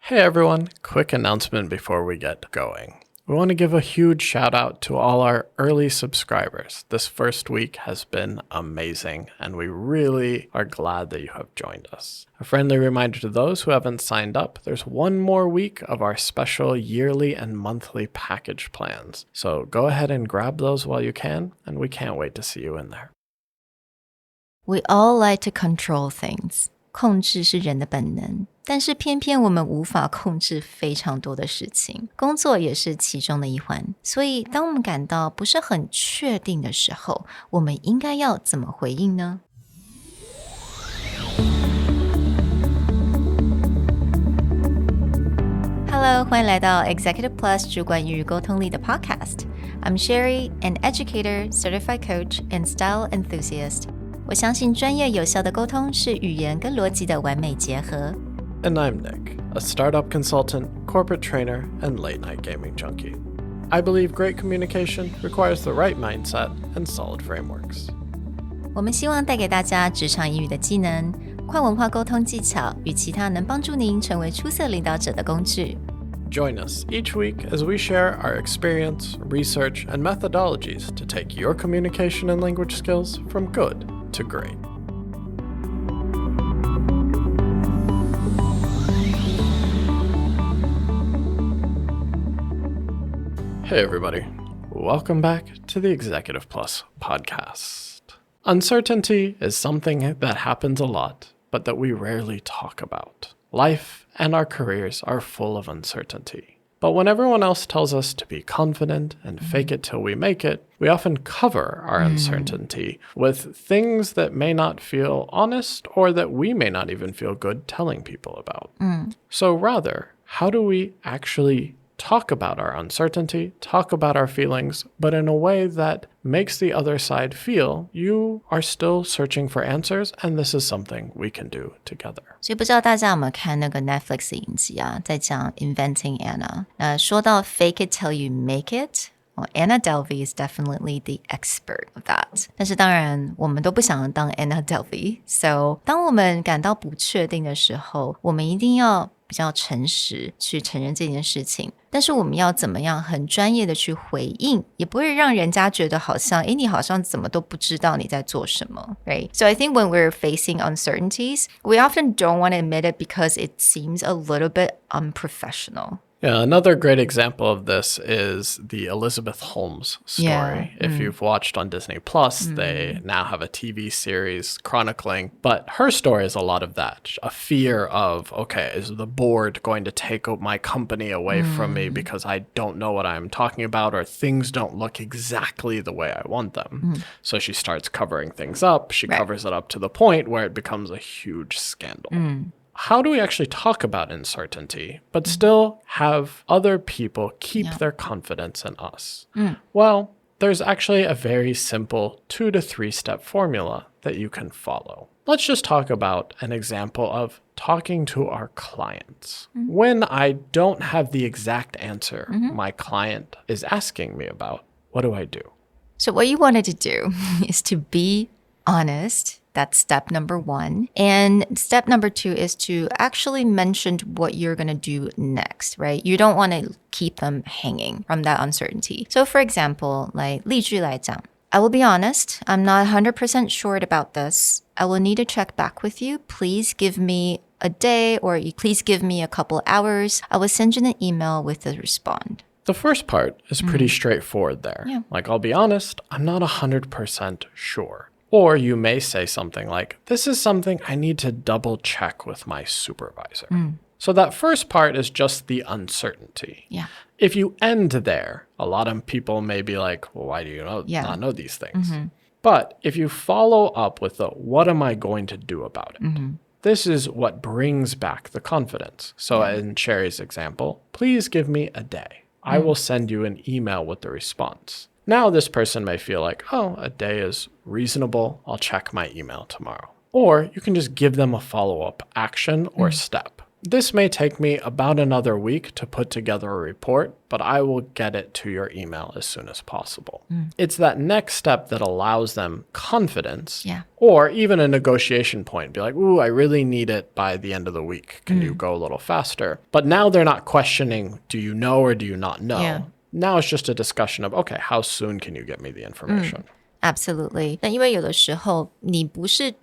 Hey everyone, quick announcement before we get going. We want to give a huge shout out to all our early subscribers. This first week has been amazing, and we really are glad that you have joined us. A friendly reminder to those who haven't signed up, there's one more week of our special yearly and monthly package plans. So go ahead and grab those while you can, and we can't wait to see you in there. We all like to control things. 控制是人的本能，但是偏偏我们无法控制非常多的事情，工作也是其中的一环。所以当我们感到不是很确定的时候，我们应该要怎么回应呢？ Hello， 欢迎来到 Executive Plus 主管与沟通力的 Podcast。 I'm Sherry, an educator, certified coach, and style enthusiast. 我相信专业有效的沟通是语言跟逻辑的完美结合。 And I'm Nick, a startup consultant, corporate trainer, and late-night gaming junkie. I believe great communication requires the right mindset and solid frameworks. 我们希望带给大家职场英语的技能、跨文化沟通技巧与其他能帮助您成为出色领导者的工具。 Join us each week as we share our experience, research, and methodologies to take your communication and language skills from good to great. Hey everybody, welcome back to the Executive Plus podcast. Uncertainty is something that happens a lot, but that we rarely talk about. Life and our careers are full of uncertainty. But when everyone else tells us to be confident and fake it till we make it, we often cover our uncertainty with things that may not feel honest or that we may not even feel good telling people about. So rather, how do we actually talk about our uncertainty, talk about our feelings, but in a way that makes the other side feel you are still searching for answers, and this is something we can do together. 所以不知道大家有没有看那个 Netflix 的影集啊，在讲 Inventing Anna。说到 fake it till you make it, well, Anna Delvey is definitely the expert of that. 但是当然我们都不想当 Anna Delvey. So 当我们感到不确定的时候，我们一定要比较诚实去承认这件事情，但是我们要怎么样很专业的去回应，也不会让人家觉得好像你好像怎么都不知道你在做什么 right? So I think when we're facing uncertainties, we often don't want to admit it because it seems a little bit unprofessional. Yeah, another great example of this is the Elizabeth Holmes story. Yeah. If you've watched on Disney Plus, they now have a TV series chronicling, but her story is a lot of that. A fear of, okay, is the board going to take my company away from me because I don't know what I'm talking about or things don't look exactly the way I want them. So she starts covering things up. She covers it up to the point where it becomes a huge scandal. How do we actually talk about uncertainty, but still have other people keep their confidence in us? Well, there's actually a very simple 2 to 3 step formula that you can follow. Let's just talk about an example of talking to our clients. When I don't have the exact answer my client is asking me about, what do I do? So what you wanted to do is to be honest. That's step number 1. And step number 2 is to actually mention what you're going to do next, right? You don't want to keep them hanging from that uncertainty. So for example, like 例句来讲, I will be honest, I'm not 100% sure about this. I will need to check back with you. Please give me a day or please give me a couple hours. I will send you an email with a respond. The first part is pretty straightforward there. Yeah. Like, I'll be honest, I'm not 100% sure. Or you may say something like, this is something I need to double check with my supervisor. So that first part is just the uncertainty. Yeah. If you end there, a lot of people may be like, well, why do you not know these things? But if you follow up with the, what am I going to do about it? This is what brings back the confidence. So in Sherry's example, please give me a day. I will send you an email with the response. Now this person may feel like, oh, a day is reasonable. I'll check my email tomorrow. Or you can just give them a follow-up action or step. This may take me about another week to put together a report, but I will get it to your email as soon as possible. It's that next step that allows them confidence or even a negotiation point. Be like, ooh, I really need it by the end of the week. Can you go a little faster? But now they're not questioning, do you know or do you not know? Yeah. Now it's just a discussion of, okay, how soon can you get me the information?Absolutely. 那因为有的时候你不是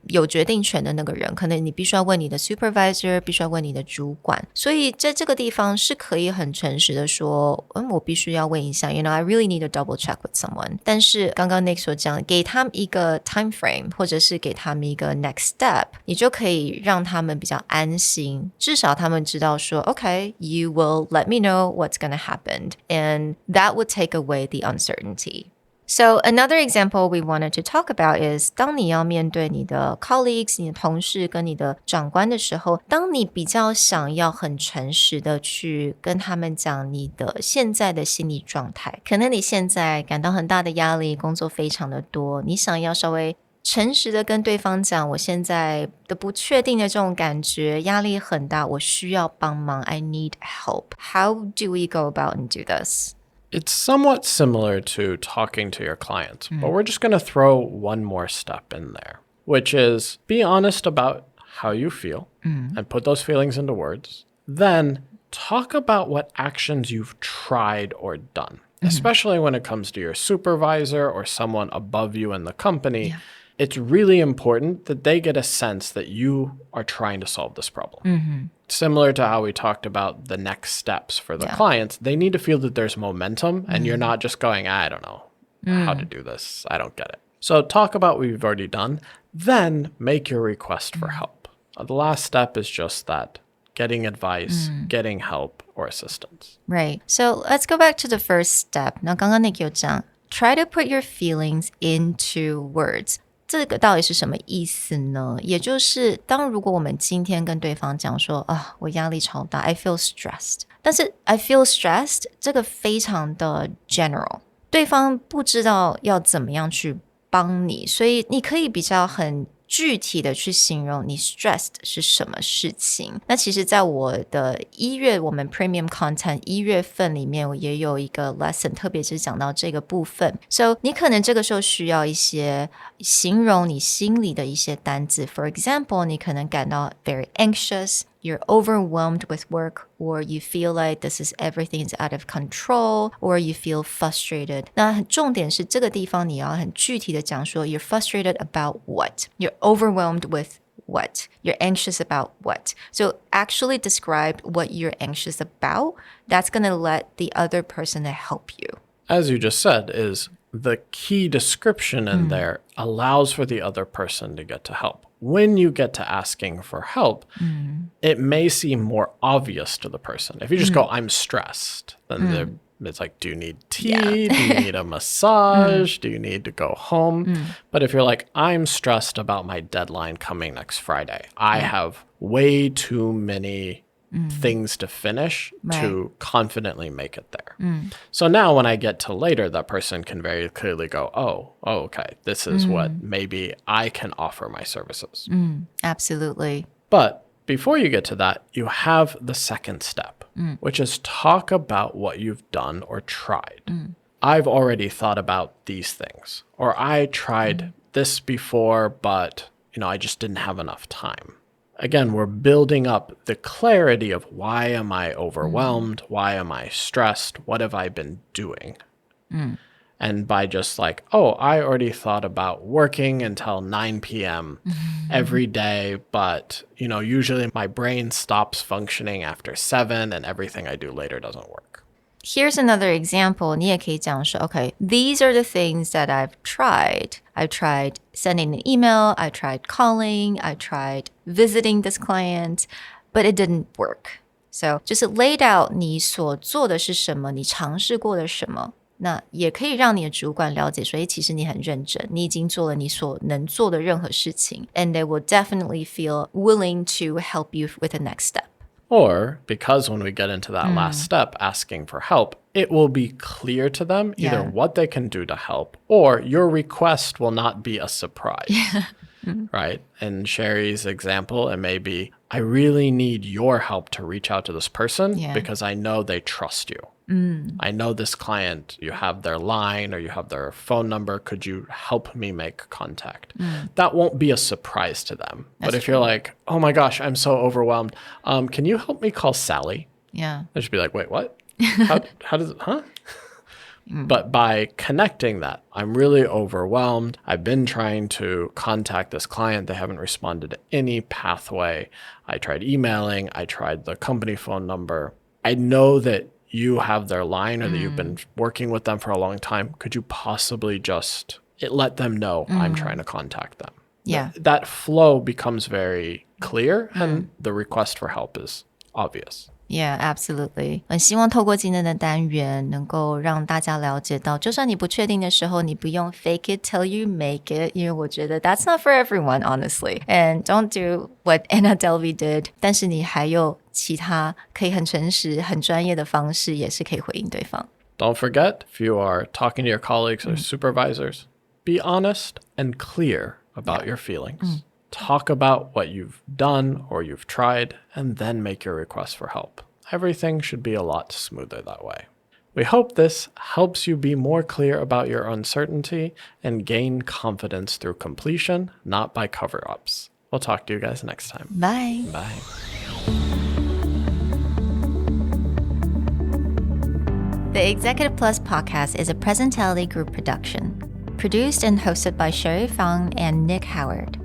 有决定权的那个人，可能你必须要问你的 supervisor， 必须要问你的主管，所以在这个地方是可以很诚实的说，我必须要问一下 I really need to double check with someone。 但是刚刚 Nick 所讲，给他们一个 time frame， 或者是给他们一个 next step， 你就可以让他们比较安心，至少他们知道说 OK, you will let me know what's going to happen, and that would take away the uncertainty.So another example we wanted to talk about is 当你要面对你的 colleagues, 你的同事跟你的长官的时候，当你比较想要很诚实的去跟他们讲你的现在的心理状态，可能你现在感到很大的压力，工作非常的多，你想要稍微诚实的跟对方讲我现在的不确定的这种感觉，压力很大，我需要帮忙 I need help. How do we go about and do this?It's somewhat similar to talking to your client, but we're just going to throw one more step in there, which is be honest about how you feel and put those feelings into words. Then talk about what actions you've tried or done, especially when it comes to your supervisor or someone above you in the company. It's really important that they get a sense that you are trying to solve this problem.Similar to how we talked about the next steps for the clients, they need to feel that there's momentum and you're not just going, I don't know how to do this. I don't get it. So talk about what you've already done, then make your request for help. The last step is just that, getting advice, getting help or assistance. Right. So let's go back to the first step. 那刚刚Nick有讲 try to put your feelings into words.这个到底是什么意思呢？也就是如果我们今天跟对方讲说我压力超大 I feel stressed， 但是 I feel stressed 这个非常的 general， 对方不知道要怎么样去帮你，所以你可以比较很具体的去形容你 stressed 是什么事情。那其实在我的1月我们 premium content 1月份里面，我也有一个 lesson 特别是讲到这个部分。 So 你可能这个时候需要一些形容你心里的一些单字。 For example 你可能感到 very anxious, you're overwhelmed with work, or you feel like everything is out of control, or you feel frustrated. 那重点是这个地方你要很具体的讲说 you're frustrated about what? You're overwhelmed with what? You're anxious about what? So actually describe what you're anxious about. That's going to let the other person help you. As you just said, is the key description in there allows for the other person to get to help.When you get to asking for help, it may seem more obvious to the person. If you just go, I'm stressed, then it's like, do you need tea? Do you need a massage? Do you need to go home? But if you're like, I'm stressed about my deadline coming next Friday. I have way too many things to finish to confidently make it there. So now when I get to later, that person can very clearly go, oh, okay, this is what maybe I can offer my services. Absolutely. But before you get to that, you have the second step, which is talk about what you've done or tried. I've already thought about these things, or I tried this before, but I just didn't have enough time.Again, we're building up the clarity of why am I overwhelmed? Why am I stressed? What have I been doing? And by just like, I already thought about working until 9 p.m. every day, but, usually my brain stops functioning after 7 and everything I do later doesn't work.Here's another example. 你也可以讲说 okay, these are the things that I've tried. I've tried sending an email. I tried calling. I tried visiting this client, but it didn't work. So 就是 laid out 你所做的是什么，你尝试过的什么。那也可以让你的主管了解说其实你很认真，你已经做了你所能做的任何事情 and they will definitely feel willing to help you with the next step.Or because when we get into that last step, asking for help, it will be clear to them either what they can do to help or your request will not be a surprise. right? In Sherry's example, it may be, I really need your help to reach out to this person because I know they trust you. I know this client, you have their line or you have their phone number. Could you help me make contact? That won't be a surprise to them. But if you're like, oh my gosh, I'm so overwhelmed. Can you help me call Sally? Yeah. They should be like, wait, what? How does it, huh? But by connecting that, I'm really overwhelmed. I've been trying to contact this client. They haven't responded to any pathway. I tried emailing. I tried the company phone number. I know that you have their line or that you've been working with them for a long time. Could you possibly just let them know I'm trying to contact them? Yeah. That flow becomes very clear and the request for help is obvious. Yeah, absolutely. 很希望透过今天的单元能够让大家了解到，就算你不确定的时候，你不用 fake it till you make it， 因为我觉得 that's not for everyone, honestly. And don't do what Anna Delvey did. 但是你还有其他可以很诚实、很专业的方式，也是可以回应对方。Don't forget, if you are talking to your colleagues or supervisors, be honest and clear about your feelings. Talk about what you've done or you've tried, and then make your request for help. Everything should be a lot smoother that way. We hope this helps you be more clear about your uncertainty and gain confidence through completion, not by cover-ups. We'll talk to you guys next time. Bye. Bye. The Executive Plus podcast is a Presentality Group production, produced and hosted by Sherry Fang and Nick Howard.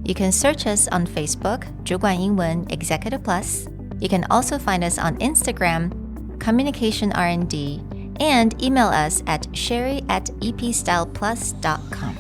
You can search us on Facebook, 主管英文 Executive Plus. You can also find us on Instagram, Communication R&D, and email us at sherry@epstyleplus.com.